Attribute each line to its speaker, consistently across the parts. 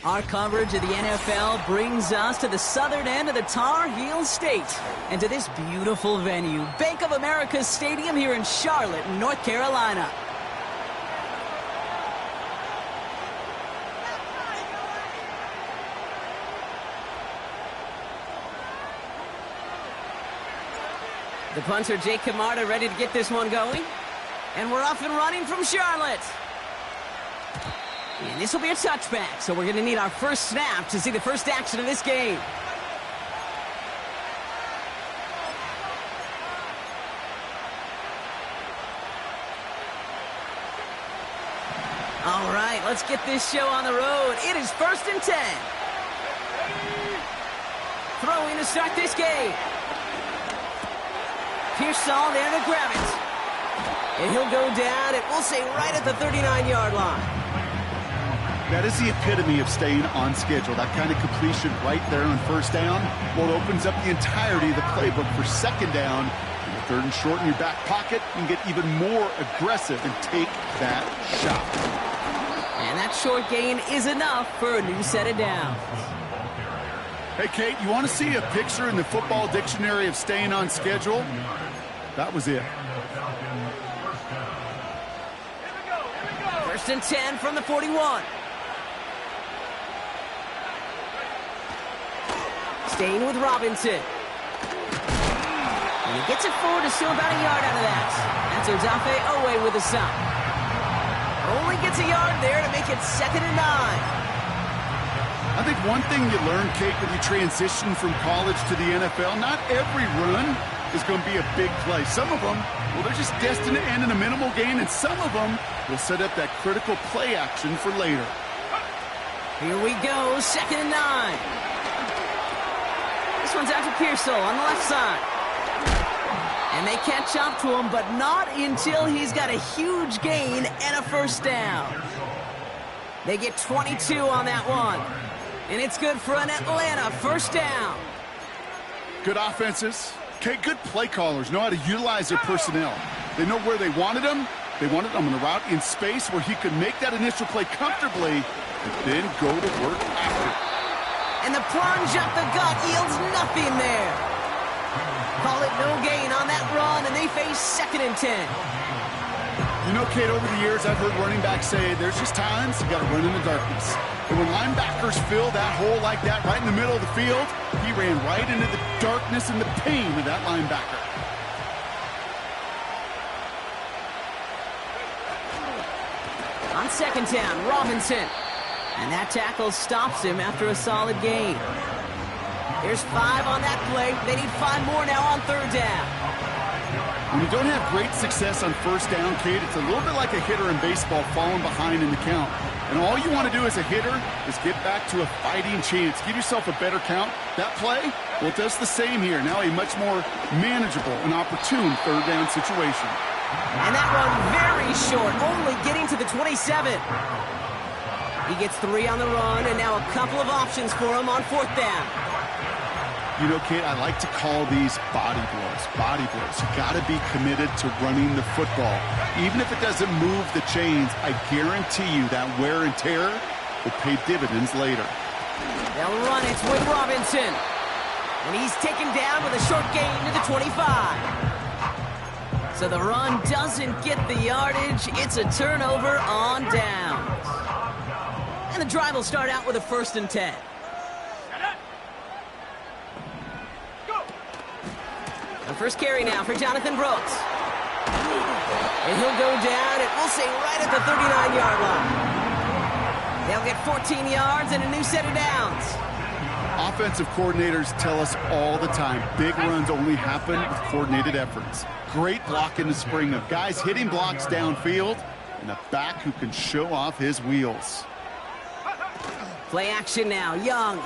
Speaker 1: Our coverage of the NFL brings us to the southern end of the Tar Heel State and to this beautiful venue, Bank of America Stadium here in Charlotte, North Carolina. The punter, Jake Camarda, ready to get this one going. And we're off and running from Charlotte. And this will be a touchback, so we're going to need our first snap to see the first action of this game. All right, let's get this show on the road. It is 1st and 10. Throwing to start this game. Pearsall there to grab it. And he'll go down, and we'll say right at the 39-yard line.
Speaker 2: That is the epitome of staying on schedule. That kind of completion right there on first down. Well, it opens up the entirety of the playbook for second down. And the 3rd and short in your back pocket, you can get even more aggressive and take that shot.
Speaker 1: And that short gain is enough for a new set of downs.
Speaker 2: Hey, Kate, you want to see a picture in the football dictionary of staying on schedule? That was it.
Speaker 1: 1st and 10 from the 41. Staying with Robinson. And he gets it forward to still about a yard out of that. That's Odafe Owe with a stop. Only gets a yard there to make it 2nd and 9.
Speaker 2: I think one thing you learn, Kate, when you transition from college to the NFL, not every run is going to be a big play. Some of them, well, they're just destined to end in a minimal gain, and some of them will set up that critical play action for later.
Speaker 1: Here we go, 2nd and 9. This one's out to Pearsall on the left side. And they catch up to him, but not until he's got a huge gain and a first down. They get 22 on that one. And it's good for an Atlanta first down.
Speaker 2: Good offenses. Okay, good play callers know how to utilize their personnel. They know where they wanted them. They wanted them on the route in space where he could make that initial play comfortably and then go to work after.
Speaker 1: And the plunge up the gut yields nothing there. Call it no gain on that run, and they face 2nd and 10.
Speaker 2: You know, Kate, over the years, I've heard running backs say there's just times you got to run in the darkness. And when linebackers fill that hole like that right in the middle of the field, he ran right into the darkness and the pain of that linebacker.
Speaker 1: On 2nd down, Robinson. And that tackle stops him after a solid gain. There's 5 on that play. They need 5 more now on 3rd down.
Speaker 2: When you don't have great success on first down, Kate, it's a little bit like a hitter in baseball falling behind in the count. And all you want to do as a hitter is get back to a fighting chance. Give yourself a better count. That play, well, it does the same here. Now a much more manageable and opportune 3rd down situation.
Speaker 1: And that run very short, only getting to the 27. He gets 3 on the run, and now a couple of options for him on 4th down.
Speaker 2: You know, Kate, I like to call these body blows. Body blows. You got to be committed to running the football. Even if it doesn't move the chains, I guarantee you that wear and tear will pay dividends later.
Speaker 1: They'll run it with Robinson. And he's taken down with a short gain to the 25. So the run doesn't get the yardage. It's a turnover on downs. And the drive will start out with a 1st and 10. The first carry now for Jonathan Brooks. And he'll go down, and we'll say right at the 39-yard line. They'll get 14 yards and a new set of downs.
Speaker 2: Offensive coordinators tell us all the time, big runs only happen with coordinated efforts. Great block in the spring of guys hitting blocks downfield and a back who can show off his wheels.
Speaker 1: Play action now, Young.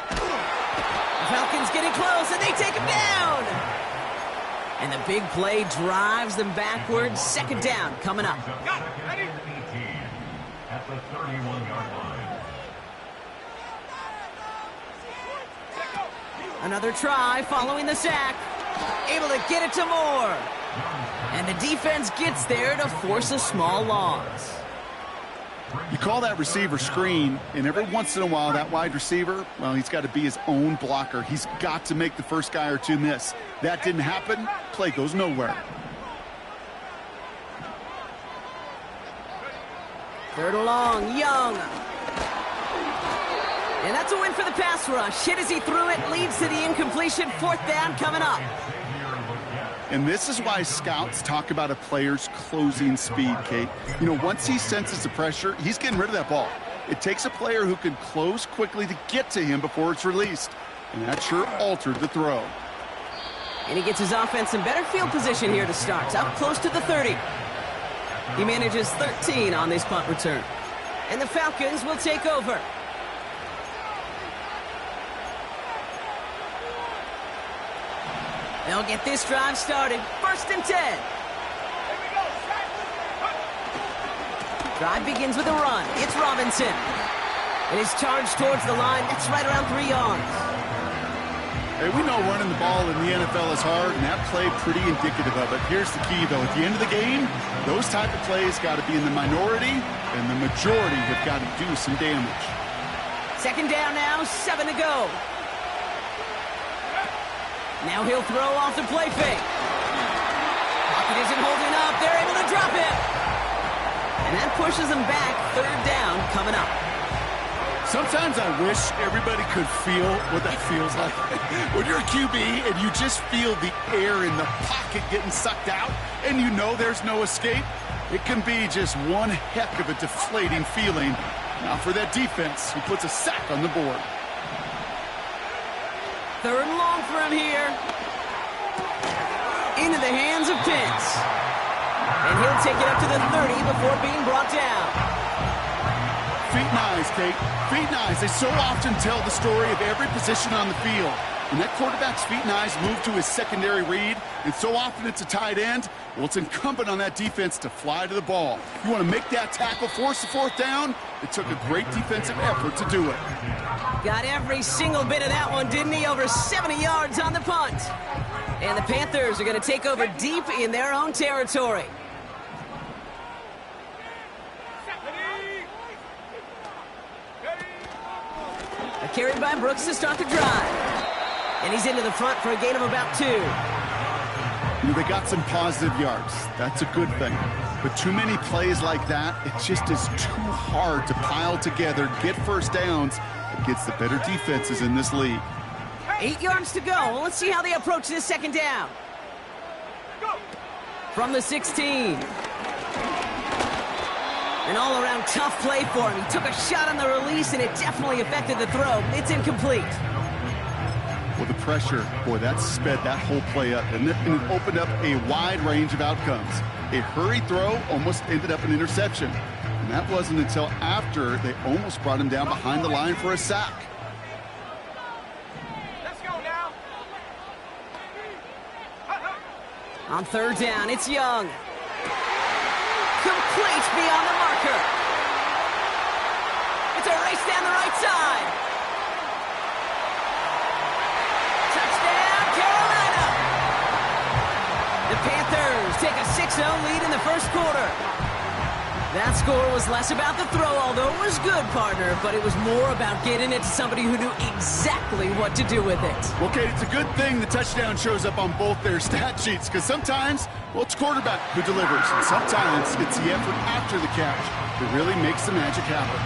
Speaker 1: The Falcons getting close, and they take him down. And the big play drives them backwards. 2nd down coming up.
Speaker 3: Ready? At the 31-yard line.
Speaker 1: Another try following the sack. Able to get it to Moore. And the defense gets there to force a small loss.
Speaker 2: You call that receiver screen, and every once in a while, that wide receiver, well, he's got to be his own blocker. He's got to make the first guy or two miss. That didn't happen. Play goes nowhere.
Speaker 1: Third and long, Young. And that's a win for the pass rush. Hit as he threw it, leads to the incompletion. Fourth down coming up.
Speaker 2: And this is why scouts talk about a player's closing speed, Kate. You know, once he senses the pressure, he's getting rid of that ball. It takes a player who can close quickly to get to him before it's released. And that sure altered the throw.
Speaker 1: And he gets his offense in better field position here to start. Up close to the 30. He manages 13 on this punt return. And the Falcons will take over. They'll get this drive started. First and 10. Drive begins with a run. It's Robinson. And he's charged towards the line. That's right around 3 yards.
Speaker 2: Hey, we know running the ball in the NFL is hard, and that play pretty indicative of it. Here's the key, though. At the end of the game, those type of plays got to be in the minority, and the majority have got to do some damage.
Speaker 1: Second down now, 7 to go. Now he'll throw off the play fake. Pocket isn't holding up. They're able to drop it. And that pushes them back. Third down coming up.
Speaker 2: Sometimes I wish everybody could feel what that feels like. When you're a QB and you just feel the air in the pocket getting sucked out and you know there's no escape, it can be just one heck of a deflating feeling. Now for that defense, who puts a sack on the board.
Speaker 1: Third and long for him here. Into the hands of Pitts. And he'll take it up to the 30 before being brought down.
Speaker 2: Feet and eyes, Kate. Feet and eyes. They so often tell the story of every position on the field. When that quarterback's feet and eyes move to his secondary read, and so often it's a tight end, well, it's incumbent on that defense to fly to the ball. You want to make that tackle, force the fourth down? It took a great defensive effort to do it.
Speaker 1: Got every single bit of that one, didn't he? Over 70 yards on the punt. And the Panthers are going to take over deep in their own territory. A carry by Brooks to start the drive. And he's into the front for a gain of about 2.
Speaker 2: They got some positive yards. That's a good thing. But too many plays like that, it just is too hard to pile together, get first downs against the better defenses in this league.
Speaker 1: 8 yards to go. Let's see how they approach this second down. From the 16. An all-around tough play for him. He took a shot on the release, and it definitely affected the throw. It's incomplete.
Speaker 2: Well, the pressure, boy, that sped that whole play up, and it opened up a wide range of outcomes. A hurried throw almost ended up an interception. And that wasn't until after they almost brought him down behind the line for a sack.
Speaker 4: Let's go now.
Speaker 1: On third down, it's Young. Complete beyond the marker. It's a race down the right side. Touchdown, Carolina. The Panthers take a 6-0 lead in the first quarter. That score was less about the throw, although it was good, partner, but it was more about getting it to somebody who knew exactly what to do with it.
Speaker 2: Okay, it's a good thing the touchdown shows up on both their stat sheets, because sometimes, well, it's quarterback who delivers, and sometimes it's the effort after the catch that really makes the magic happen.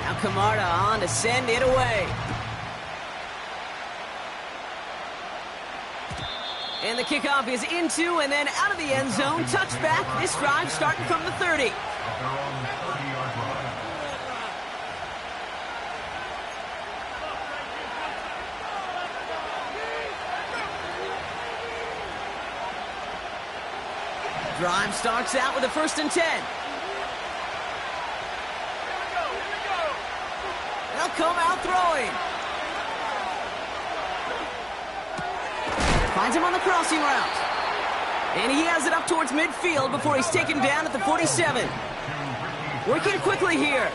Speaker 1: Now Camarda on to send it away. And the kickoff is into and then out of the end zone. Touchback. This drive starting from the 30. Drive starts out with a 1st and 10. They'll come out throwing. Finds him on the crossing route. And he has it up towards midfield before he's taken down at the 47. Working quickly here.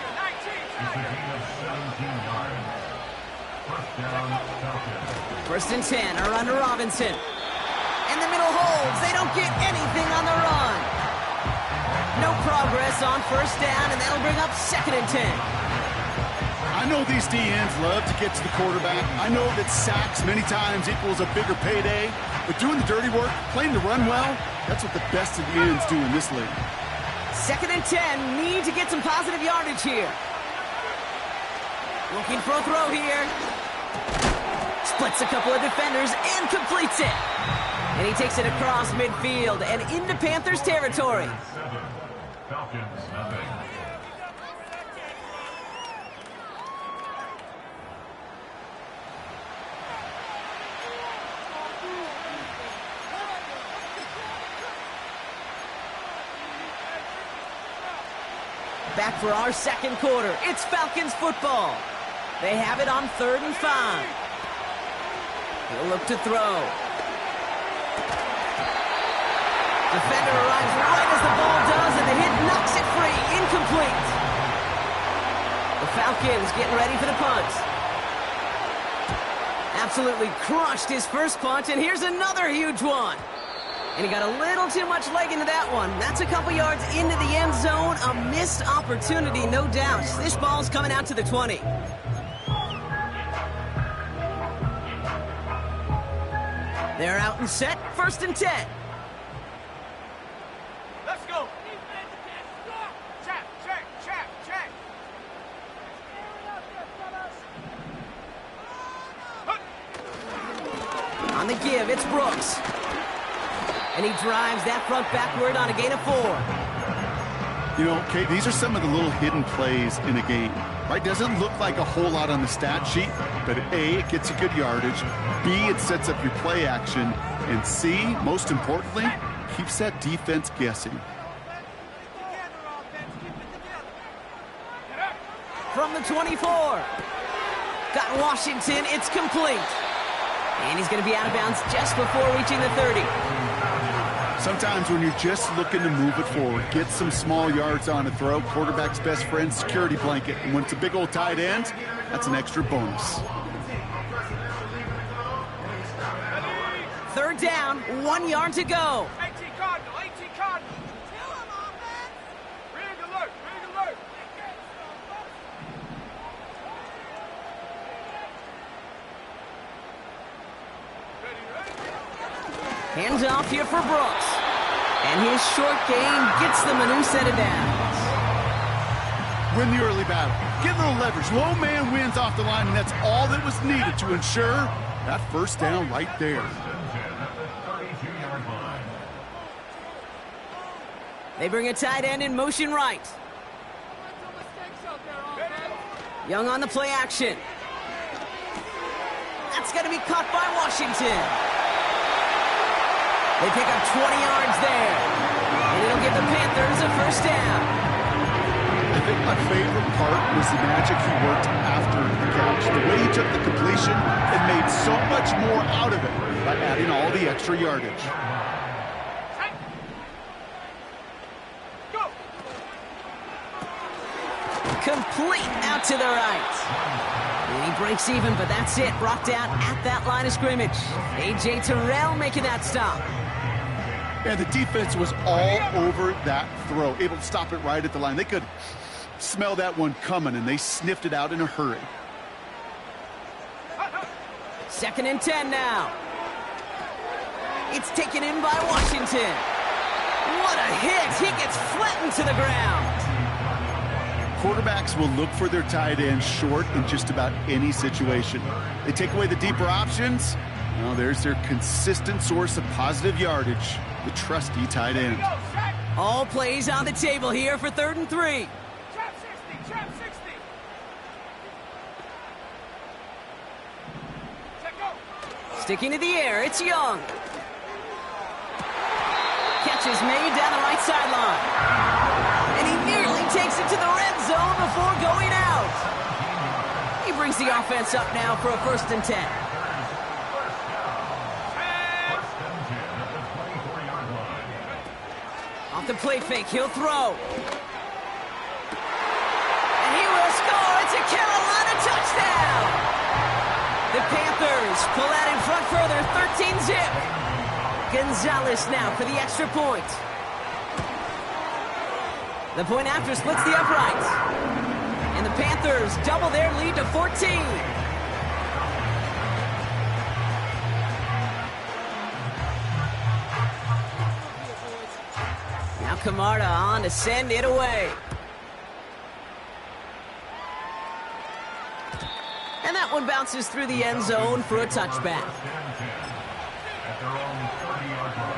Speaker 1: First and 10 are under Robinson. In the middle hole, Wolves, they don't get anything on the run. No progress on first down, and that'll bring up 2nd and 10.
Speaker 2: I know these DNs love to get to the quarterback. I know that sacks many times equals a bigger payday, but doing the dirty work, playing the run well, that's what the best of the ends do in this league.
Speaker 1: 2nd and 10, need to get some positive yardage here. Looking for a throw here. Splits a couple of defenders and completes it. And he takes it across midfield and into Panthers territory.
Speaker 3: Falcons, nothing.
Speaker 1: Back for our 2nd quarter. It's Falcons football. They have it on 3rd and 5. He'll look to throw. Defender arrives right as the ball does, and the hit knocks it free. Incomplete. The Falcons getting ready for the punt. Absolutely crushed his first punt, and here's another huge one. And he got a little too much leg into that one. That's a couple yards into the end zone. A missed opportunity, no doubt. This ball's coming out to the 20. They're out and set. 1st and 10.
Speaker 4: Let's go. Check, check, check, check.
Speaker 1: On the give, it's Brooks. And he drives that front backward on a gain of 4.
Speaker 2: You know, Kate, these are some of the little hidden plays in a game, right? Doesn't look like a whole lot on the stat sheet, but A, it gets you good yardage, B, it sets up your play action, and C, most importantly, keeps that defense guessing.
Speaker 1: From the 24. Got Washington, it's complete. And he's going to be out of bounds just before reaching the 30.
Speaker 2: Sometimes when you're just looking to move it forward, get some small yards on a throw, quarterback's best friend, security blanket. And when it's a big old tight end, that's an extra bonus.
Speaker 1: 3rd down, 1 yard to go.
Speaker 4: 18 Cardinal, 18 Cardinal. Kill him, offense. Rig alert, rig alert.
Speaker 1: Hands off here for Brooks. And his short gain gets them a new set of downs.
Speaker 2: Win the early battle. Get a little leverage. Low man wins off the line, and that's all that was needed to ensure that first down right there.
Speaker 1: They bring a tight end in motion right. Young on the play action. That's going to be caught by Washington. They pick up 20 yards there. And it'll give the Panthers a first down.
Speaker 2: I think my favorite part was the magic he worked after the catch. The way he took the completion and made so much more out of it by adding all the extra yardage.
Speaker 4: Go.
Speaker 1: Complete out to the right. And he breaks even, but that's it. Brought down at that line of scrimmage. A.J. Terrell making that stop.
Speaker 2: And the defense was all over that throw, able to stop it right at the line. They could smell that one coming, and they sniffed it out in a hurry.
Speaker 1: 2nd and 10 now. It's taken in by Washington. What a hit. He gets flattened to the ground.
Speaker 2: Quarterbacks will look for their tight end short in just about any situation. They take away the deeper options. Well, there's their consistent source of positive yardage, the trusty tight end.
Speaker 1: All plays on the table here for 3rd and 3.
Speaker 4: Trap 60, trap 60. Check go.
Speaker 1: Sticking to the air, it's Young. Catch is made down the right sideline. And he nearly takes it to the red zone before going out. He brings the offense up now for a 1st and 10. Off the play fake, he'll throw. And he will score. It's a Carolina touchdown. The Panthers pull out in front further, 13-zip. Gonzalez now for the extra point. The point after splits the uprights. And the Panthers double their lead to 14. Now Camarda on to send it away. And that one bounces through the end zone for a touchback.
Speaker 3: At their own 30-yard line.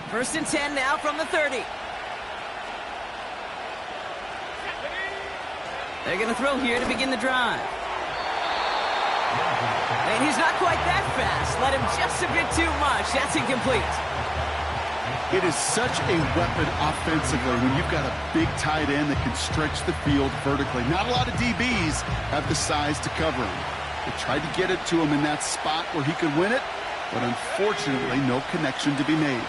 Speaker 1: First and 10 now from the 30. They're going to throw here to begin the drive. And he's not quite that fast. Let him just a bit too much. That's incomplete.
Speaker 2: It is such a weapon offensively when you've got a big tight end that can stretch the field vertically. Not a lot of DBs have the size to cover him. They tried to get it to him in that spot where he could win it, but unfortunately, no connection to be made.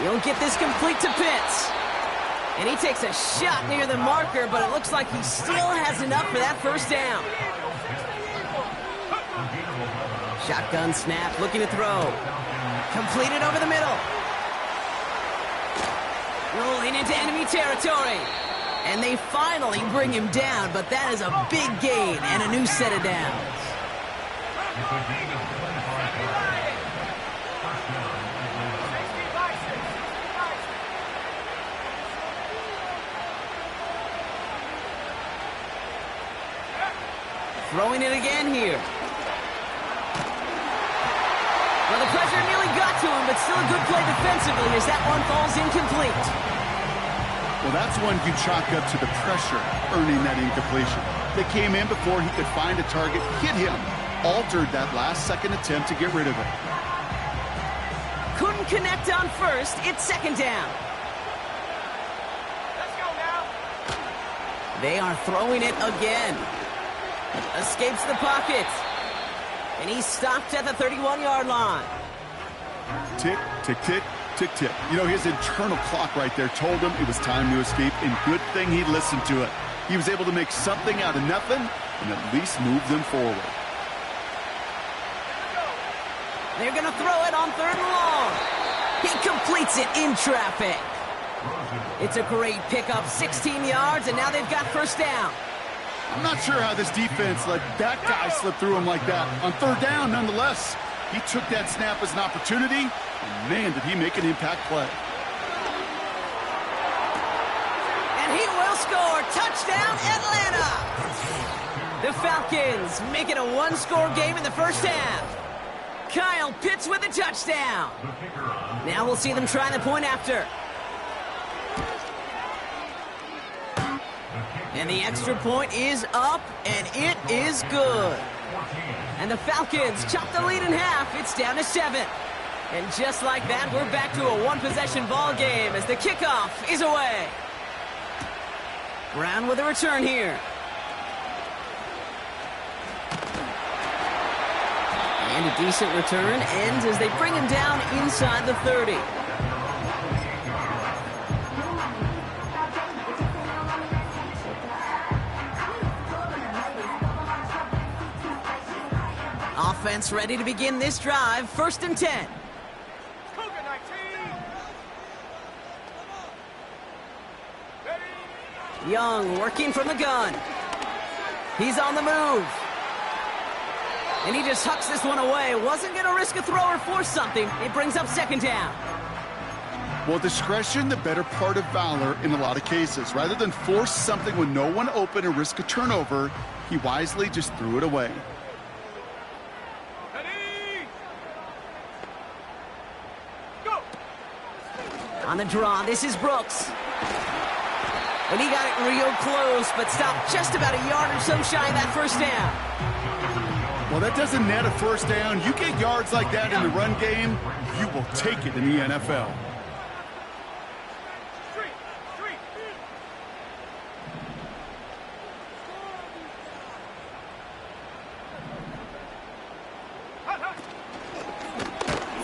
Speaker 1: He'll get this complete to Pitts. And he takes a shot near the marker, but it looks like he still has enough for that first down. Shotgun snap, looking to throw. Completed over the middle. Rolling into enemy territory. And they finally bring him down, but that is a big gain and a new set of downs. Throwing it again here. Well, the pressure nearly got to him, but still a good play defensively as that one falls incomplete.
Speaker 2: Well, that's one you chalk up to the pressure earning that incompletion. They came in before he could find a target, hit him, altered that last-second attempt to get rid of it.
Speaker 1: Couldn't connect on first. It's second down.
Speaker 4: Let's go now.
Speaker 1: They are throwing it again. Escapes the pocket. And he's stopped at the 31-yard line.
Speaker 2: Tick, tick, tick, tick, tick. You know, his internal clock right there told him it was time to escape, and good thing he listened to it. He was able to make something out of nothing and at least move them forward.
Speaker 1: They're going to throw it on third and long. He completes it in traffic. It's a great pickup, 16 yards, and now they've got first down.
Speaker 2: I'm not sure how this defense let that guy slip through him like that. On third down, nonetheless, he took that snap as an opportunity, and man, did he make an impact play.
Speaker 1: And he will score. Touchdown, Atlanta! The Falcons make it a one-score game in the first half. Kyle Pitts with a touchdown. Now we'll see them try the point after. And the extra point is up, and it is good. And the Falcons chop the lead in half. It's down to 7. And just like that, we're back to a one-possession ball game as the kickoff is away. Brown with a return here. And a decent return ends as they bring him down inside the 30. Offense ready to begin this drive. First and 10.
Speaker 4: Cougar 19. Ready.
Speaker 1: Young working from the gun. He's on the move. And he just hucks this one away. Wasn't going to risk a throw or force something. It brings up second down.
Speaker 2: Well, discretion, the better part of valor in a lot of cases. Rather than force something with no one open and risk a turnover, he wisely just threw it away.
Speaker 1: On the draw, this is Brooks. And he got it real close, but stopped just about a yard or so shy of that first down.
Speaker 2: Well, that doesn't net a first down. You get yards like that in the run game, you will take it in the NFL.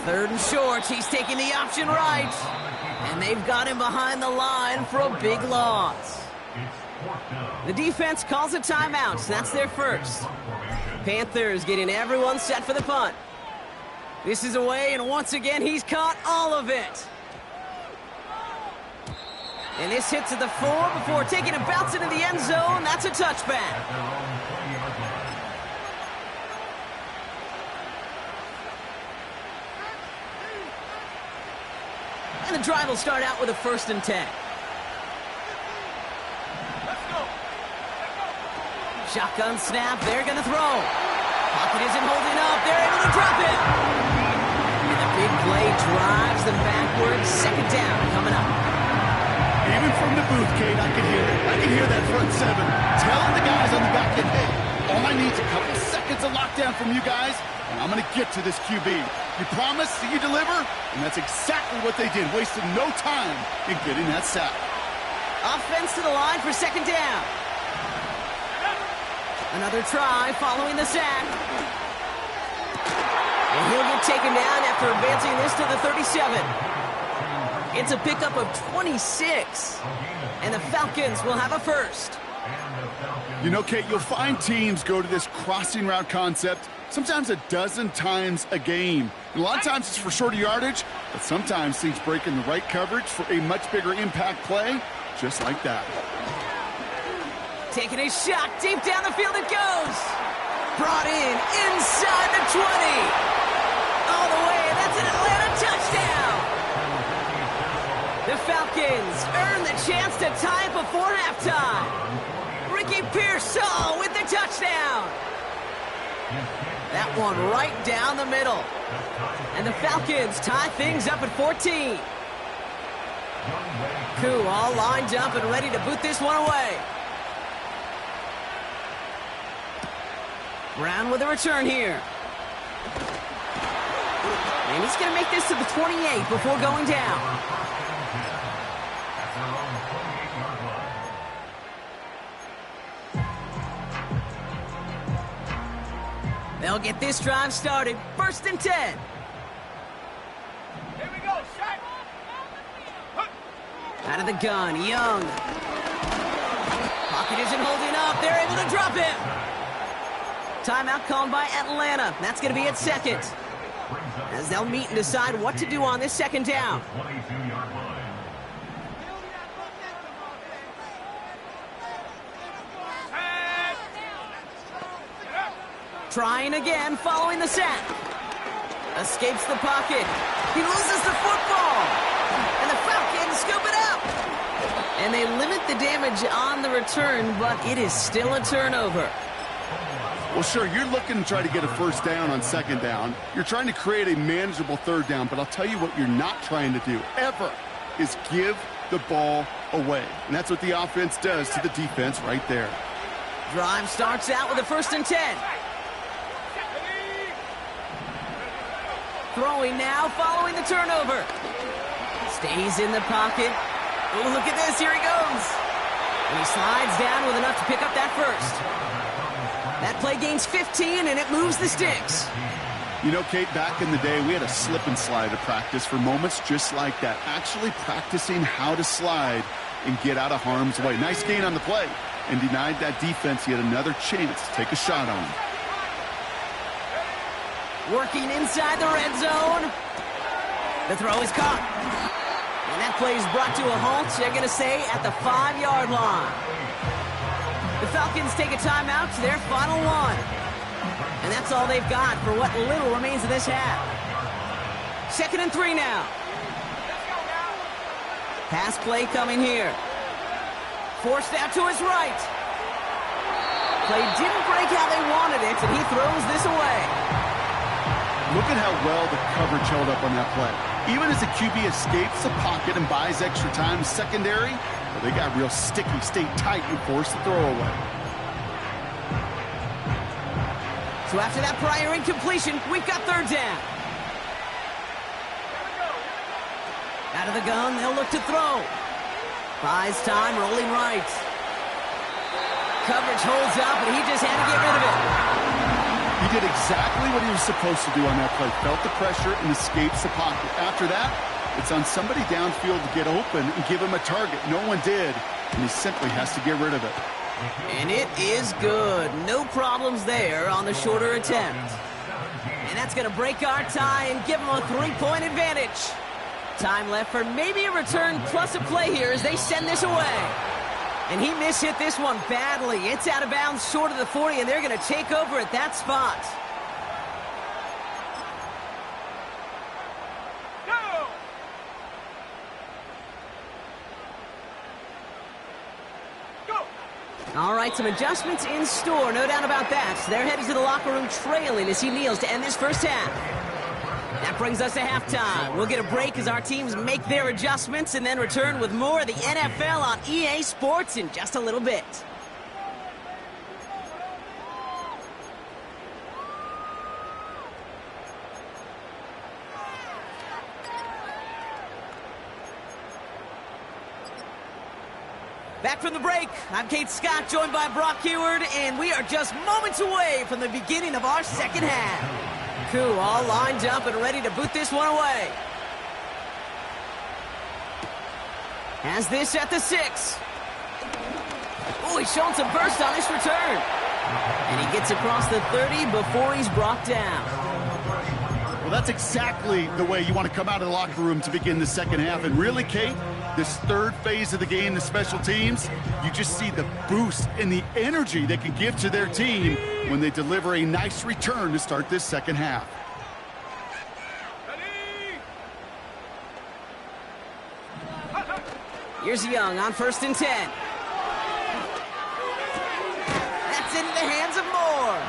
Speaker 1: Third and short, he's taking the option right. And they've got him behind the line for a big loss. The defense calls a timeout. That's their first. Panthers getting everyone set for the punt. This is away, and once again, he's caught all of it. And this hits at the 4 before taking a bounce into the end zone. That's a touchback. And the drive will start out with a 1st and 10. Shotgun snap, they're going to throw. Pocket isn't holding up, they're able to drop it. And the big play drives them backwards. 2nd down coming up.
Speaker 2: Even from the booth, Kate, I can hear it. I can hear that front 7 telling the guys on the back end, hey, all I need is a couple seconds of lockdown from you guys, and I'm going to get to this QB. You promise that you deliver? And that's exactly what they did, wasted no time in getting that sack.
Speaker 1: Offense to the line for 2nd down. Another try following the sack. And he'll get taken down after advancing this to the 37. It's a pickup of 26. And the Falcons will have a 1st.
Speaker 2: You know, Kate, you'll find teams go to this crossing route concept sometimes a dozen times a game. And a lot of times it's for shorter yardage, but sometimes teams break in the right coverage for a much bigger impact play, just like that.
Speaker 1: Taking a shot deep down the field it goes. Brought in inside the 20. All the way, that's an Atlanta touchdown. The Falcons earn the chance to tie it before halftime. Ricky Pearsall with the touchdown. That one right down the middle. And the Falcons tie things up at 14. Koo all lined up and ready to boot this one away. Brown with a return here. And he's going to make this to the 28 before going down. They'll get this drive started. 1st and 10.
Speaker 4: Here we go, shot.
Speaker 1: Out of the gun, Young. Pocket isn't holding up. They're able to drop it. Timeout called by Atlanta. That's going to be at 2nd. As they'll meet and decide what to do on this 2nd down. Trying again following the sack. Escapes the pocket. He loses the football. And the Falcons scoop it up. And they limit the damage on the return, but it is still a turnover.
Speaker 2: Well, sure, you're looking to try to get a 1st down on 2nd down. You're trying to create a manageable 3rd down, but I'll tell you what you're not trying to do, ever, is give the ball away. And that's what the offense does to the defense right there.
Speaker 1: Drive starts out with a 1st and 10. Throwing now, following the turnover. Stays in the pocket. Oh, look at this, here he goes. And he slides down with enough to pick up that 1st. That play gains 15, and it moves the sticks.
Speaker 2: You know, Kate, back in the day, we had a slip and slide to practice for moments just like that. Actually practicing how to slide and get out of harm's way. Nice gain on the play, and denied that defense yet another chance to take a shot on him.
Speaker 1: Working inside the red zone. The throw is caught. And that play is brought to a halt, they're going to say, at the 5-yard line. The Falcons take a timeout to their final one. And that's all they've got for what little remains of this half. 2nd and 3 now. Pass play coming here. Forced out to his right. Play didn't break how they wanted it, and he throws this away.
Speaker 2: Look at how well the coverage held up on that play. Even as the QB escapes the pocket and buys extra time secondary, well, they got real sticky, stayed tight, and forced the throw away.
Speaker 1: So after that prior incompletion, we've got 3rd down. Out of the gun, they'll look to throw. Buys time, rolling right. Coverage holds up, and he just had to get rid of it.
Speaker 2: He did exactly what he was supposed to do on that play. Felt the pressure and escapes the pocket. After that, It's on somebody downfield to get open and give him a target. No one did, and he simply has to get rid of it.
Speaker 1: And it is good. No problems there on the shorter attempt. And that's going to break our tie and give them a 3-point advantage. Time left for maybe a return plus a play here as they send this away. And he mishit this one badly. It's out of bounds short of the 40, and they're going to take over at that spot. All right, some adjustments in store, no doubt about that. They're headed to the locker room trailing as he kneels to end this first half. That brings us to halftime. We'll get a break as our teams make their adjustments and then return with more of the NFL on EA Sports in just a little bit. Back from the break, I'm Kate Scott, joined by Brock Heward, and we are just moments away from the beginning of our second half. Koo all lined up and ready to boot this one away. Has this at the 6. Oh, he's showing some burst on this return. And he gets across the 30 before he's brought down.
Speaker 2: Well, that's exactly the way you want to come out of the locker room to begin the second half. And really, Kate, this third phase of the game, the special teams, you just see the boost and the energy they can give to their team when they deliver a nice return to start this second half.
Speaker 1: Here's Young on 1st and 10. That's into the hands of Moore.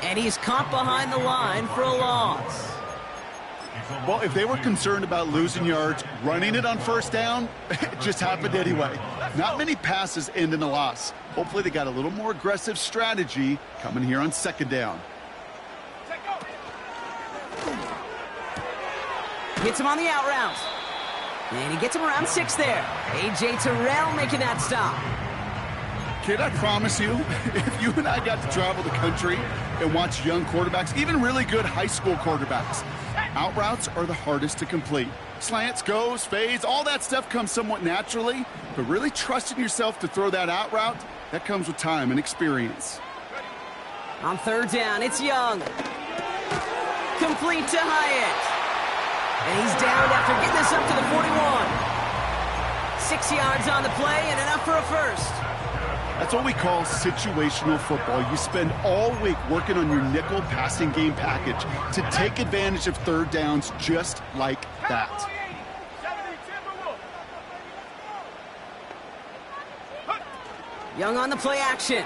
Speaker 1: And he's caught behind the line for a loss.
Speaker 2: Well, if they were concerned about losing yards, running it on first down, it just happened anyway. Not many passes end in a loss. Hopefully they got a little more aggressive strategy coming here on second down.
Speaker 1: Hits him on the out route. And he gets him around 6 there. A.J. Terrell making that stop.
Speaker 2: Kid, I promise you, if you and I got to travel the country and watch young quarterbacks, even really good high school quarterbacks, out routes are the hardest to complete. Slants, goes, fades, all that stuff comes somewhat naturally, but really trusting yourself to throw that out route, that comes with time and experience.
Speaker 1: On 3rd down, it's Young. Complete to Hyatt. And he's down after getting this up to the 41. 6 yards on the play and enough for a first.
Speaker 2: That's what we call situational football. You spend all week working on your nickel passing game package to take advantage of third downs just like that.
Speaker 1: Young on the play action.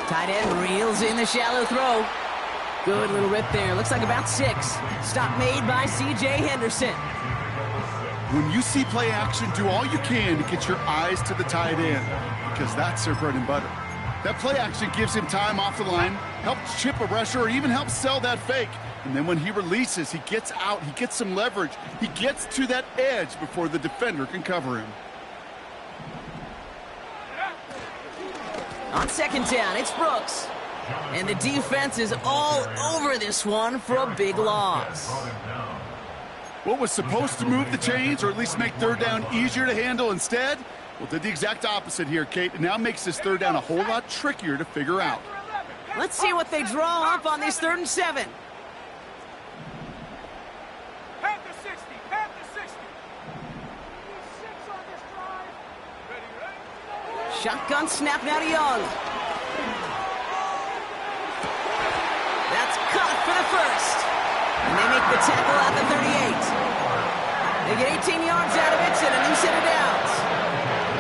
Speaker 1: Tight end reels in the shallow throw. Good little rip there. Looks like about 6. Stop made by C.J. Henderson.
Speaker 2: When you see play action, do all you can to get your eyes to the tight end, because that's their bread and butter. That play action gives him time off the line, helps chip a rusher, or even helps sell that fake. And then when he releases, he gets out, he gets some leverage. He gets to that edge before the defender can cover him.
Speaker 1: On 2nd down, it's Brooks. And the defense is all over this one for a big loss.
Speaker 2: What was supposed to move the chains, or at least make third down easier to handle instead, well, did the exact opposite here, Kate. It now makes this third down a whole lot trickier to figure out.
Speaker 1: Let's see what they draw up on this 3rd and 7.
Speaker 4: Panther 60, Panther 60. 6 on this drive. Ready.
Speaker 1: Shotgun snap now to Young. That's caught for the first. And they make the tackle at the 38. They get 18 yards out of it and a new set of downs.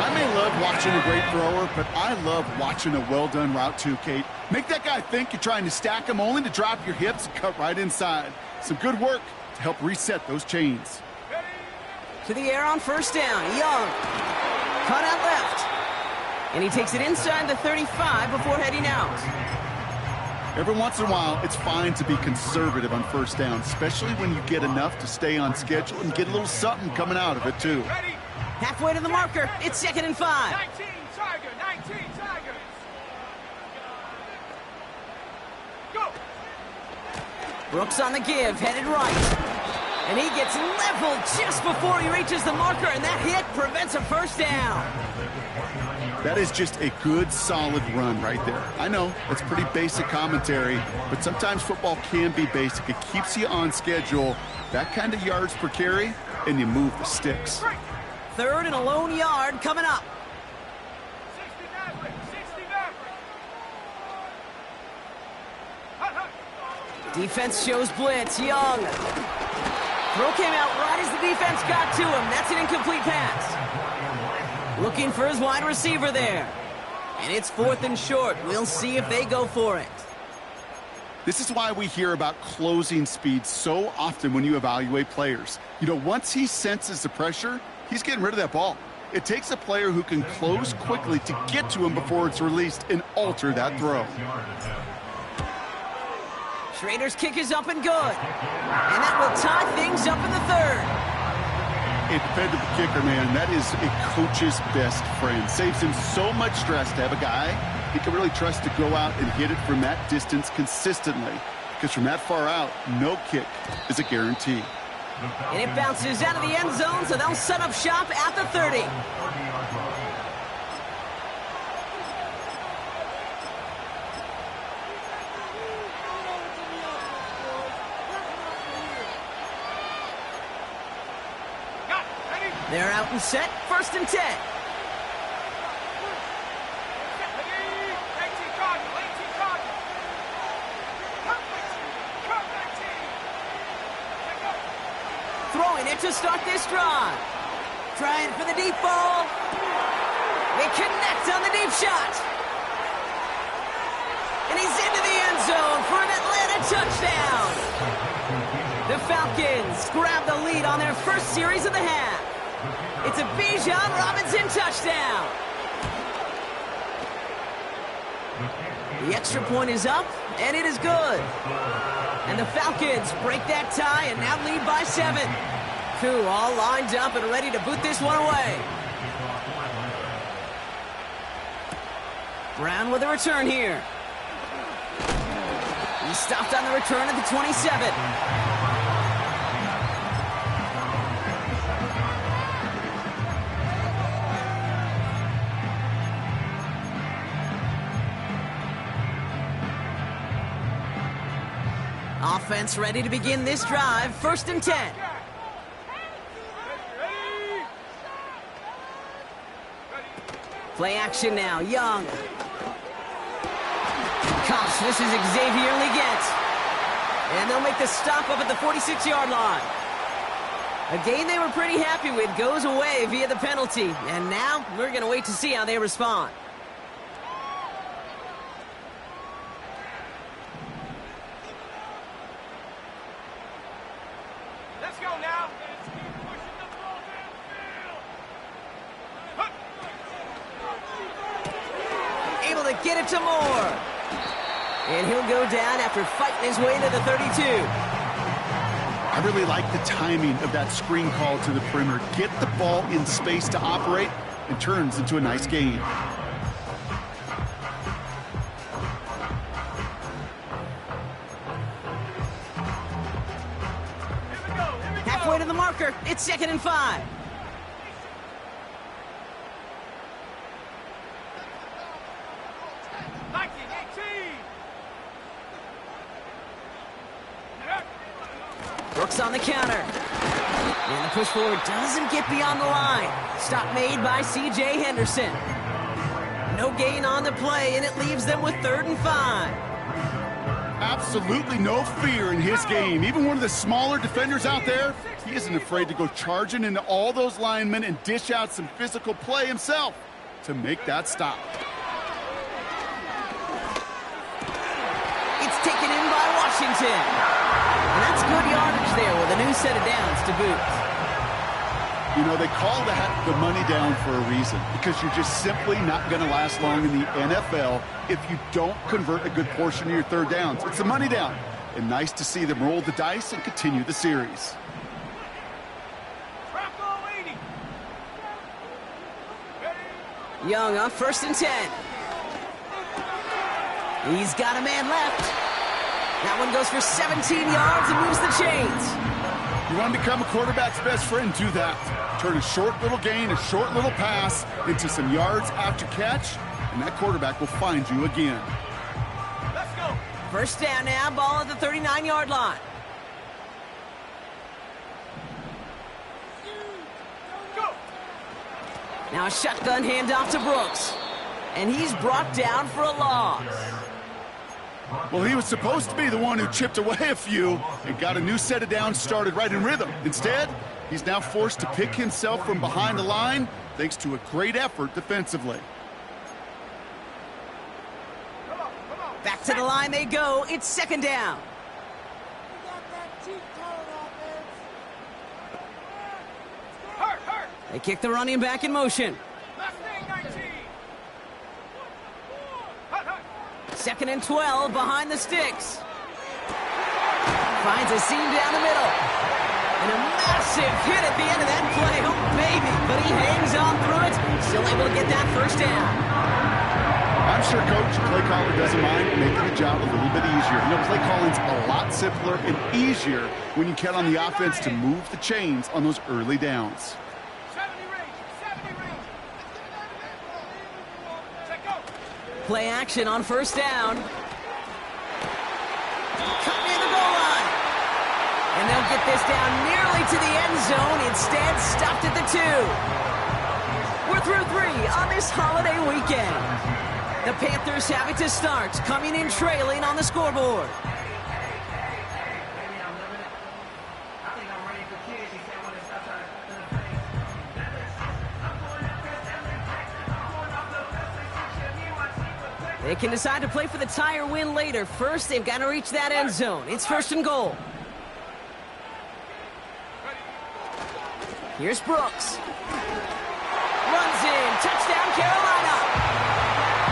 Speaker 2: I may love watching a great thrower, but I love watching a well-done route too, Kate. Make that guy think you're trying to stack him only to drop your hips and cut right inside. Some good work to help reset those chains.
Speaker 1: To the air on 1st down. Young. Cut out left. And he takes it inside the 35 before heading out.
Speaker 2: Every once in a while, it's fine to be conservative on 1st down, especially when you get enough to stay on schedule and get a little something coming out of it, too.
Speaker 1: Halfway to the marker, it's 2nd and 5.
Speaker 4: 19 Tigers. Go.
Speaker 1: Brooks on the give, headed right. And he gets leveled just before he reaches the marker, and that hit prevents a first down.
Speaker 2: That is just a good, solid run right there. I know, it's pretty basic commentary, but sometimes football can be basic. It keeps you on schedule, that kind of yards per carry, and you move the sticks.
Speaker 1: 3rd and a lone yard coming up.
Speaker 4: 60
Speaker 1: Defense shows blitz. Young. Throw came out right as the defense got to him. That's an incomplete pass. Looking for his wide receiver there. And it's 4th and short. We'll see if they go for it.
Speaker 2: This is why we hear about closing speed so often when you evaluate players. You know, once he senses the pressure, he's getting rid of that ball. It takes a player who can close quickly to get to him before it's released and alter that throw.
Speaker 1: Schrader's kick is up and good. And that will tie things up in the 3rd.
Speaker 2: A dependable kicker, man, that is a coach's best friend. Saves him so much stress to have a guy he can really trust to go out and hit it from that distance consistently. Because from that far out, no kick is a guarantee.
Speaker 1: And it bounces out of the end zone, so they'll set up shop at the 30. They're out and set, 1st and 10. Throwing it to start this drive. Trying for the deep ball. They connect on the deep shot. And he's into the end zone for an Atlanta touchdown. The Falcons grab the lead on their first series of the half. It's a Bijan Robinson touchdown. The extra point is up, and it is good. And the Falcons break that tie and now lead by 7. Koo all lined up and ready to boot this one away. Brown with a return here. He stopped on the return at the 27. Offense ready to begin this drive. 1st and 10. Play action now. Young. Gosh, this is Xavier Leggett. And they'll make the stop up at the 46-yard line. A game they were pretty happy with goes away via the penalty. And now we're going to wait to see how they respond. Get it to Moore. And he'll go down after fighting his way to the 32.
Speaker 2: I really like the timing of that screen call to the perimeter. Get the ball in space to operate and turns into a nice gain.
Speaker 1: Halfway to the marker. It's 2nd and 5. Brooks on the counter. And the push forward doesn't get beyond the line. Stop made by C.J. Henderson. No gain on the play, and it leaves them with 3rd and 5.
Speaker 2: Absolutely no fear in his game. Even one of the smaller defenders out there, he isn't afraid to go charging into all those linemen and dish out some physical play himself to make that stop.
Speaker 1: It's taken in by Washington. And that's good yardage there with a new set of downs to boot.
Speaker 2: You know, they call that the money down for a reason, because you're just simply not going to last long in the NFL if you don't convert a good portion of your 3rd downs. It's the money down. And nice to see them roll the dice and continue the series.
Speaker 1: Young on 1st and 10. He's got a man left. That one goes for 17 yards and moves the chains.
Speaker 2: You want to become a quarterback's best friend, do that. Turn a short little gain, a short little pass into some yards after catch, and that quarterback will find you again.
Speaker 4: Let's go.
Speaker 1: First down now, ball at the 39-yard line.
Speaker 4: Go.
Speaker 1: Now a shotgun handoff to Brooks. And he's brought down for a loss.
Speaker 2: Well, he was supposed to be the one who chipped away a few and got a new set of downs started right in rhythm. Instead, he's now forced to pick himself from behind the line thanks to a great effort defensively.
Speaker 1: Back to the line they go. It's second down.
Speaker 4: Hurt.
Speaker 1: They kick the running back in motion.
Speaker 4: Last thing, 19.
Speaker 1: Second and 12 behind the sticks. Finds a seam down the middle. And a massive hit at the end of that play. Oh, baby. But he hangs on through it. Still able to get that first down.
Speaker 2: I'm sure Coach, play caller doesn't mind making the job a little bit easier. You know, play calling's a lot simpler and easier when you count on the offense to move the chains on those early downs.
Speaker 4: 70 range. Check go.
Speaker 1: Play action on first down. Cut near the goal line. And they'll get this down nearly to the end zone. Instead, stopped at the 2. We're through 3 on this holiday weekend. The Panthers have it to start, coming in trailing on the scoreboard. They can decide to play for the tie or win later. First, they've got to reach that end zone. It's first and goal. Here's Brooks. Runs in. Touchdown, Carolina.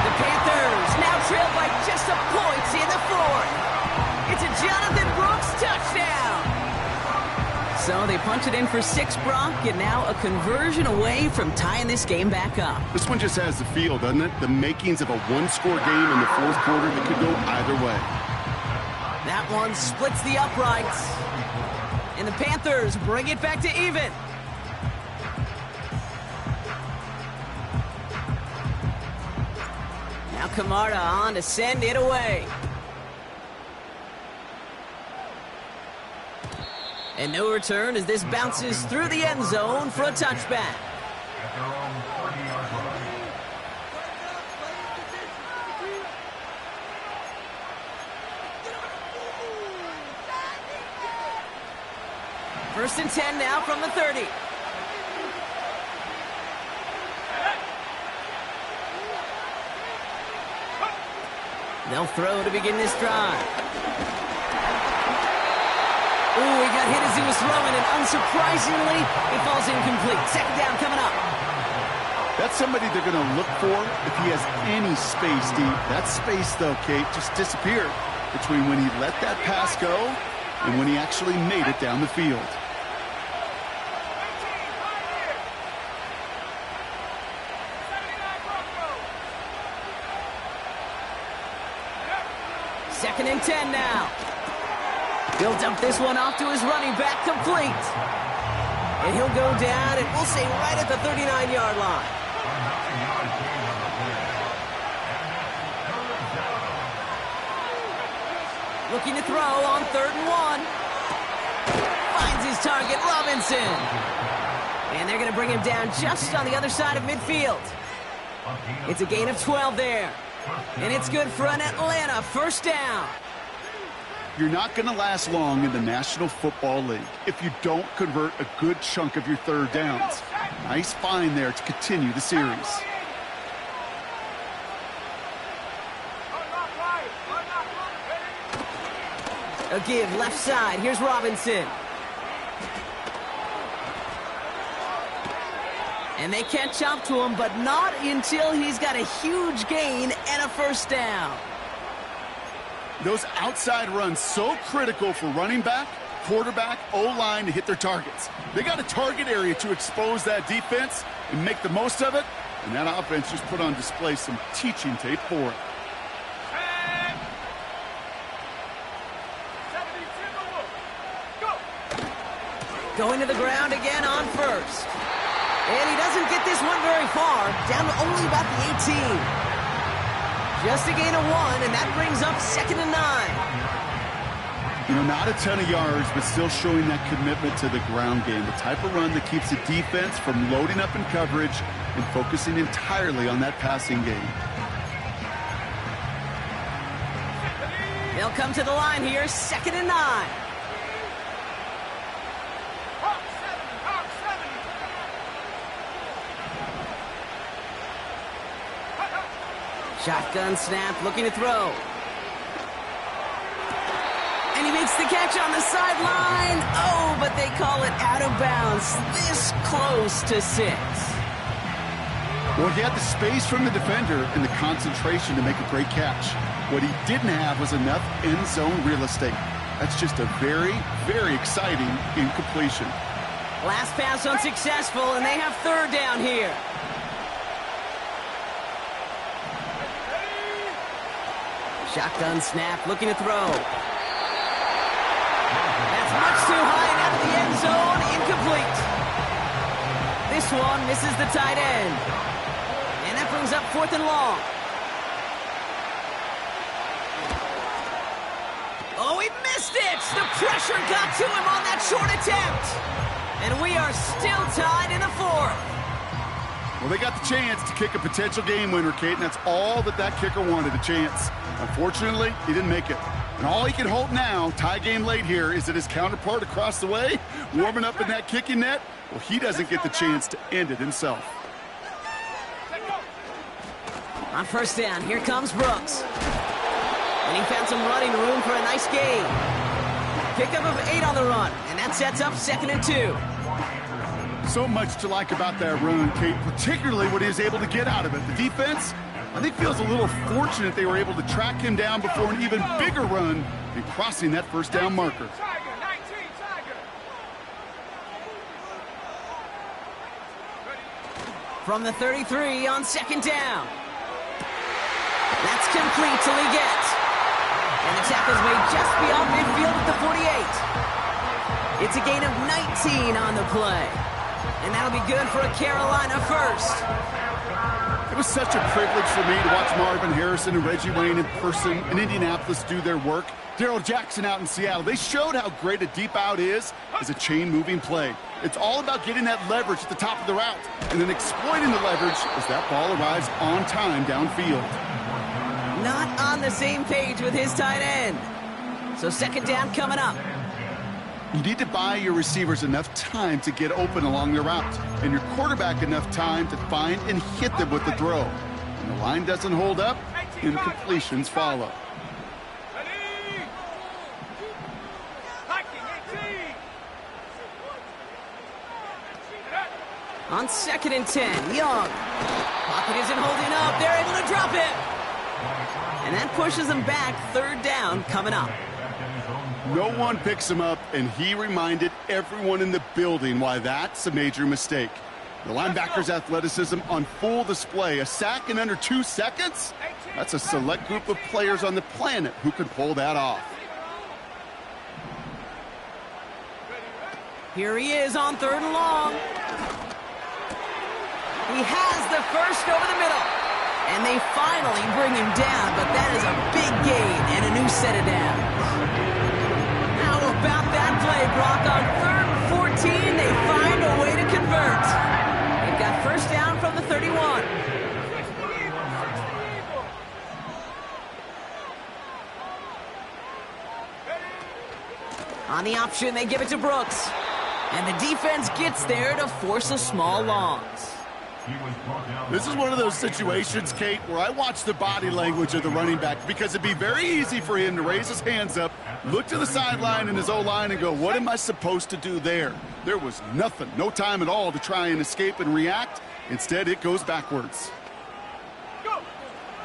Speaker 1: The Panthers now trail by just a point in the 4th. It's a Jonathan Brooks touchdown. So they punch it in for 6, Brock, and now a conversion away from tying this game back up.
Speaker 2: This one just has the feel, doesn't it? The makings of a one-score game in the 4th quarter that could go either way.
Speaker 1: That one splits the uprights. And the Panthers bring it back to even. Now Camarda on to send it away. And no return as this bounces through the end zone for a touchback.
Speaker 3: At their own 30-yard line.
Speaker 1: First and 10 now from the 30. They'll throw to begin this drive. Ooh, he got hit as he was throwing, and unsurprisingly, it falls incomplete. Second down coming up.
Speaker 2: That's somebody they're going to look for if he has any space deep. That space, though, Kate, just disappeared between when he let that pass go and when he actually made it down the field.
Speaker 1: Second and 10 now. He'll dump this one off to his running back, complete. And he'll go down, and we'll say right at the 39-yard line. Looking to throw on 3rd and 1. Finds his target, Robinson. And they're going to bring him down just on the other side of midfield. It's a gain of 12 there. And it's good for an Atlanta first down.
Speaker 2: You're not going to last long in the National Football League if you don't convert a good chunk of your 3rd downs. Nice find there to continue the series.
Speaker 1: A give left side. Here's Robinson. And they catch up to him, but not until he's got a huge gain and a first down.
Speaker 2: Those outside runs so critical for running back, quarterback, O-line to hit their targets. They got a target area to expose that defense and make the most of it, and that offense just put on display some teaching tape for it.
Speaker 1: Going to the ground again on first. And he doesn't get this one very far, down to only about the 18. Just a gain of 1, and that brings up 2nd and 9.
Speaker 2: You know, not a ton of yards, but still showing that commitment to the ground game. The type of run that keeps the defense from loading up in coverage and focusing entirely on that passing game.
Speaker 1: They'll come to the line here, 2nd and 9. Shotgun snap, looking to throw. And he makes the catch on the sideline. Oh, but they call it out of bounds. This close to 6.
Speaker 2: Well, he had the space from the defender and the concentration to make a great catch. What he didn't have was enough end zone real estate. That's just a very, very exciting incompletion.
Speaker 1: Last pass unsuccessful, and they have 3rd down here. Shotgun snap, looking to throw. That's much too high and out of the end zone, incomplete. This one misses the tight end. And that brings up 4th and long. Oh, he missed it! The pressure got to him on that short attempt. And we are still tied in the 4th.
Speaker 2: Well, they got the chance to kick a potential game winner, Kate, and that's all that kicker wanted, a chance. Unfortunately, he didn't make it. And all he can hope now, tie game late here, is that his counterpart across the way, warming up in that kicking net, well, he doesn't get the chance to end it himself.
Speaker 1: On 1st down, here comes Brooks. And he found some running room for a nice gain. Pickup of 8 on the run, and that sets up 2nd and 2.
Speaker 2: So much to like about that run, Kate, particularly what he was able to get out of it. The defense, I think, feels a little fortunate they were able to track him down before an even bigger run and crossing that 1st down marker.
Speaker 1: From the 33 on 2nd down. That's complete till he gets. And the tackle's made just beyond midfield at the 48. It's a gain of 19 on the play. And that'll be good for a Carolina 1st.
Speaker 2: It was such a privilege for me to watch Marvin Harrison and Reggie Wayne in person in Indianapolis do their work. Darrell Jackson out in Seattle. They showed how great a deep out is as a chain-moving play. It's all about getting that leverage at the top of the route and then exploiting the leverage as that ball arrives on time downfield.
Speaker 1: Not on the same page with his tight end. So 2nd down coming up.
Speaker 2: You need to buy your receivers enough time to get open along the route, and your quarterback enough time to find and hit them with the throw. When the line doesn't hold up, incompletions follow.
Speaker 1: On 2nd and 10, Young. Pocket isn't holding up. They're able to drop it. And that pushes them back. 3rd down coming up.
Speaker 2: No one picks him up, and he reminded everyone in the building why that's a major mistake. The linebacker's athleticism on full display. A sack in under 2 seconds? That's a select group of players on the planet who could pull that off.
Speaker 1: Here he is on 3rd and long. He has the 1st over the middle. And they finally bring him down, but that is a big gain and a new set of downs. How about that play, Brock? On 3rd and 14, they find a way to convert. They've got 1st down from the 31. On the option, they give it to Brooks. And the defense gets there to force a small loss.
Speaker 2: This is one of those situations, Kate, where I watch the body language of the running back because it'd be very easy for him to raise his hands up, look to the sideline in his O-line and go, what am I supposed to do there? There was nothing, no time at all to try and escape and react. Instead, it goes backwards.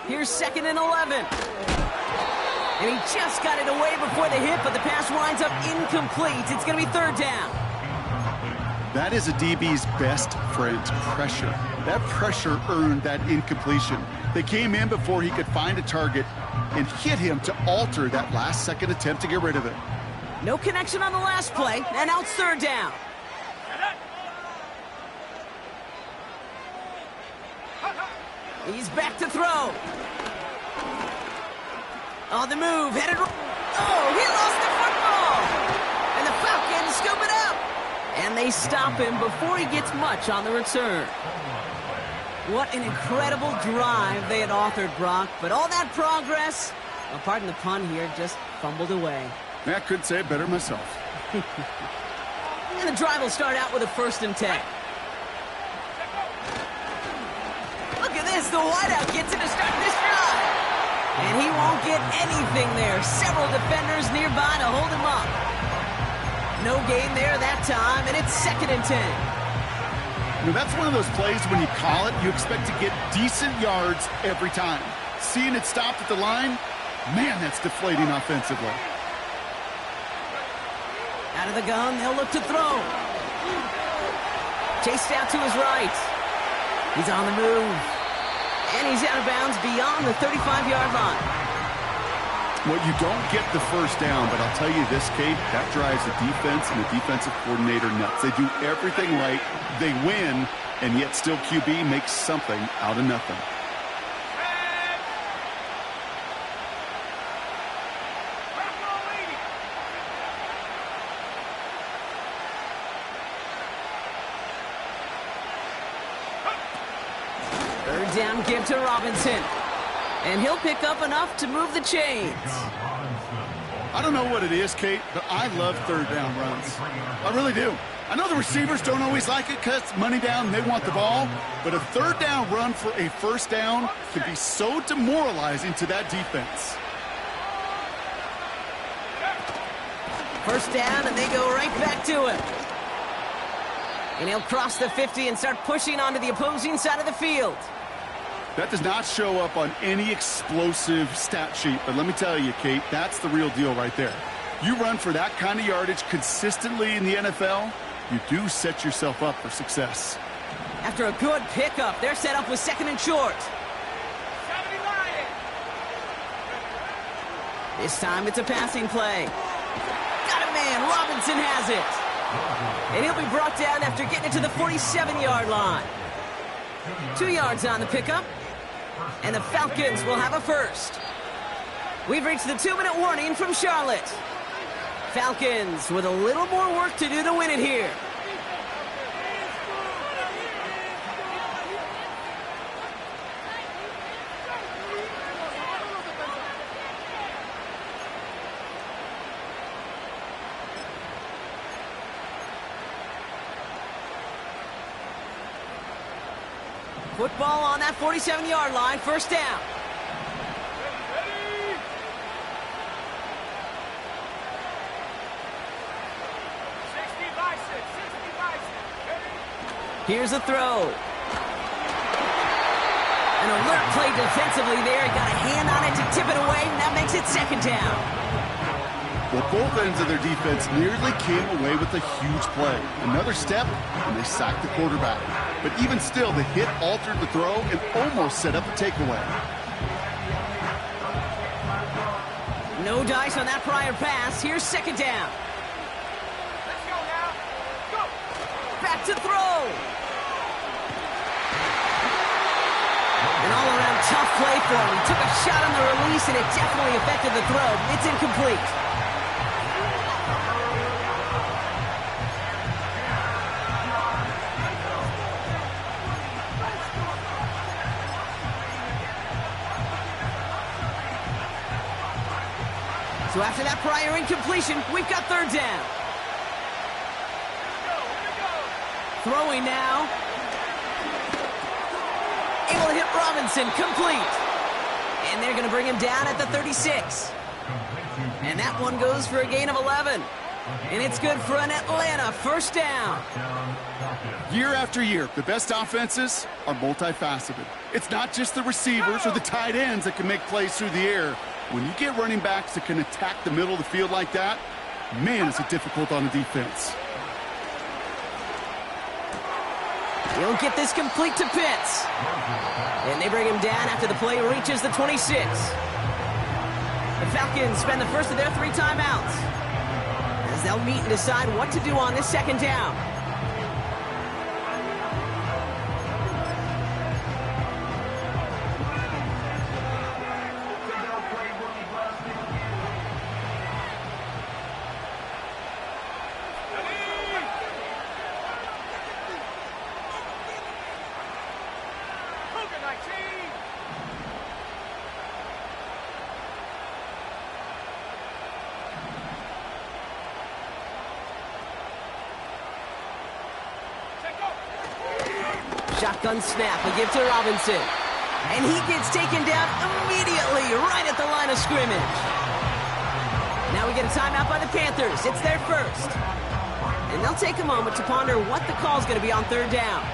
Speaker 1: Here's 2nd and 11. And he just got it away before the hit, but the pass winds up incomplete. It's going to be 3rd down.
Speaker 2: That is a DB's best friend, pressure. That pressure earned that incompletion. They came in before he could find a target and hit him to alter that last-second attempt to get rid of it.
Speaker 1: No connection on the last play, and now it's 3rd down. He's back to throw. On the move, headed... Oh, he lost the football! And the Falcons scoop it up! And they stop him before he gets much on the return. What an incredible drive they had authored, Brock. But all that progress, well, pardon the pun here, just fumbled away.
Speaker 2: Yeah, I couldn't say it better myself.
Speaker 1: And the drive will start out with a 1st and 10. Look at this, the wideout gets it to start this drive. And he won't get anything there. Several defenders nearby to hold him up. No gain there that time, and it's 2nd and 10.
Speaker 2: You know, that's one of those plays when you call it, you expect to get decent yards every time. Seeing it stopped at the line, man, that's deflating offensively.
Speaker 1: Out of the gun, they'll look to throw. Chased out to his right. He's on the move. And he's out of bounds beyond the 35-yard line.
Speaker 2: Well, you don't get the 1st down, but I'll tell you this, Kate, that drives the defense and the defensive coordinator nuts. They do everything right, they win, and yet still QB makes something out of nothing.
Speaker 1: Third down give to Robinson. And he'll pick up enough to move the chains.
Speaker 2: I don't know what it is, Kate, but I love 3rd down runs. I really do. I know the receivers don't always like it because it's money down and they want the ball, but a 3rd down run for a 1st down can be so demoralizing to that defense.
Speaker 1: 1st down, and they go right back to him. And he'll cross the 50 and start pushing onto the opposing side of the field.
Speaker 2: That does not show up on any explosive stat sheet, but let me tell you, Kate, that's the real deal right there. You run for that kind of yardage consistently in the NFL, you do set yourself up for success.
Speaker 1: After a good pickup, they're set up with 2nd and short. This time it's a passing play. Got a man, Robinson has it. And he'll be brought down after getting it to the 47-yard line. 2 yards on the pickup. And the Falcons will have a 1st. We've reached the 2-minute warning from Charlotte. Falcons with a little more work to do to win it here. Football on that 47-yard line, 1st down. Here's a throw. An alert play defensively there. Got a hand on it to tip it away, and that makes it 2nd down.
Speaker 2: Well, both ends of their defense nearly came away with a huge play. Another step, and they sacked the quarterback. But even still, the hit altered the throw and almost set up a takeaway.
Speaker 1: No dice on that prior pass. Here's 2nd down.
Speaker 4: Let's go now. Go.
Speaker 1: Back to throw. An all-around tough play for him. He took a shot on the release, and it definitely affected the throw. It's incomplete. So after that prior incompletion, we've got 3rd down. Throwing now. Able to hit Robinson, complete. And they're going to bring him down at the 36. And that one goes for a gain of 11. And it's good for an Atlanta 1st down.
Speaker 2: Year after year, the best offenses are multifaceted. It's not just the receivers or the tight ends that can make plays through the air. When you get running backs that can attack the middle of the field like that, man, is it difficult on the defense.
Speaker 1: He'll get this complete to Pitts. And they bring him down after the play reaches the 26. The Falcons spend the first of their 3 timeouts as they'll meet and decide what to do on this 2nd down. Shotgun snap, we give to Robinson. And he gets taken down immediately, right at the line of scrimmage. Now we get a timeout by the Panthers. It's their first. And they'll take a moment to ponder what the call's going to be on third down.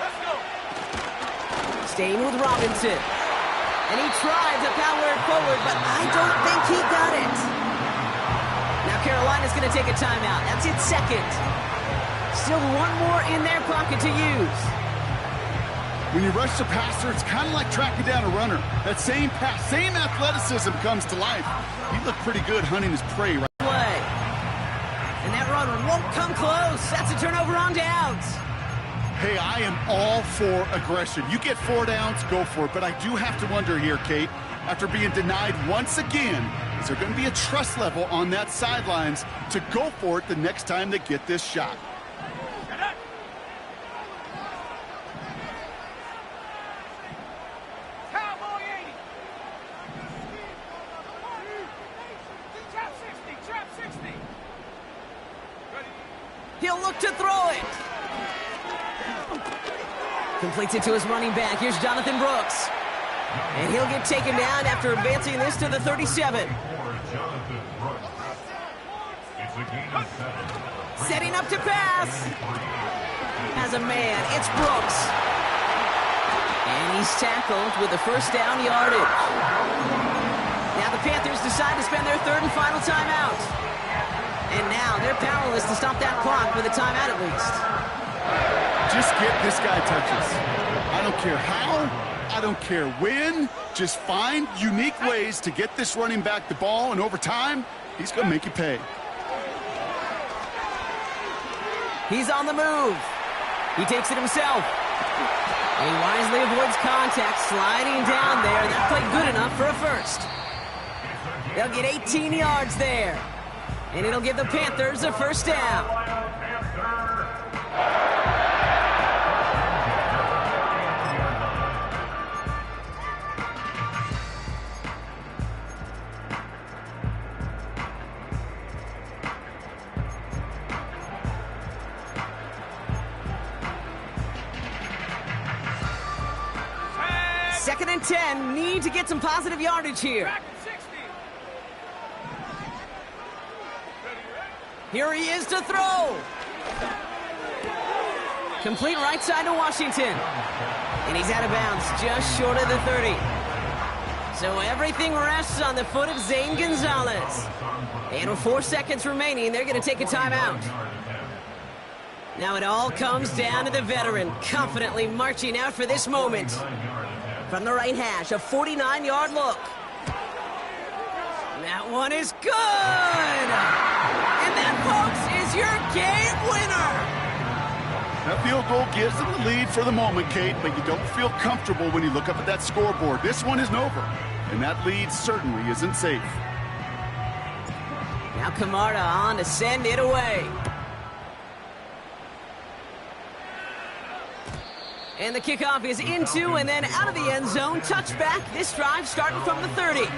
Speaker 4: Let's go.
Speaker 1: Staying with Robinson. And he tried to power it forward, but I don't think he got it. Now Carolina's going to take a timeout. That's its second. Still one more in their pocket to use.
Speaker 2: When you rush the passer, it's kind of like tracking down a runner. That same pass, same athleticism comes to life. He looked pretty good hunting his prey right.
Speaker 1: Play. And that run won't come close. That's a turnover on downs.
Speaker 2: Hey, I am all for aggression. You get 4 downs, go for it. But I do have to wonder here, Kate, after being denied once again, is there going to be a trust level on that sidelines to go for it the next time they get this shot?
Speaker 4: Cowboy 80. Trap 60. Trap 60. Ready.
Speaker 1: He'll look to throw it. Completes it to his running back. Here's Jonathan Brooks. And he'll get taken down after advancing this to the 37. Setting up to pass. Has a man. It's Brooks. And he's tackled with the first down yardage. Now the Panthers decide to spend their third and final timeout. And now they're powerless to stop that clock with a timeout at least.
Speaker 2: Just get this guy touches. I don't care how, I don't care when. Just find unique ways to get this running back the ball, and over time, he's going to make you pay.
Speaker 1: He's on the move. He takes it himself. And he wisely avoids contact, sliding down there. That played good enough for a first. They'll get 18 yards there. And it'll give the Panthers a first down. Second and 10, need to get some positive yardage here.
Speaker 4: Back at 60.
Speaker 1: Here he is to throw. Complete right side to Washington. And he's out of bounds, just short of the 30. So everything rests on the foot of Zane Gonzalez. And with 4 seconds remaining, they're going to take a timeout. Now it all comes down to the veteran, confidently marching out for this moment. From the right hash, a 49-yard look. That one is good! And that, folks, is your game winner!
Speaker 2: That field goal gives them the lead for the moment, Kate, but you don't feel comfortable when you look up at that scoreboard. This one isn't over, and that lead certainly isn't safe.
Speaker 1: Now Camarda on to send it away. And the kickoff is into and then out of the end zone. Touchback. This drive starting from the 30.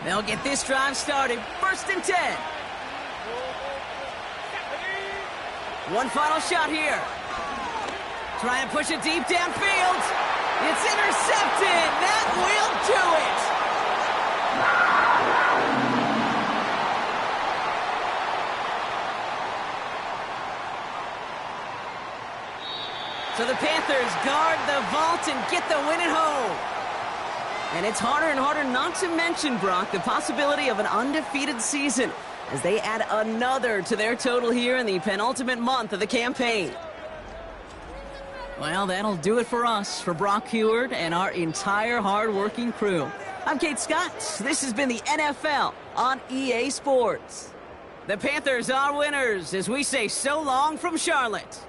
Speaker 1: They'll get this drive started. First and 10. One final shot here. Try and push it deep downfield. It's intercepted. That will do it. So the Panthers guard the vault and get the win at home. And it's harder and harder not to mention, Brock, the possibility of an undefeated season as they add another to their total here in the penultimate month of the campaign. Well, that'll do it for us, for Brock Heward and our entire hard-working crew. I'm Kate Scott. This has been the NFL on EA Sports. The Panthers are winners as we say so long from Charlotte.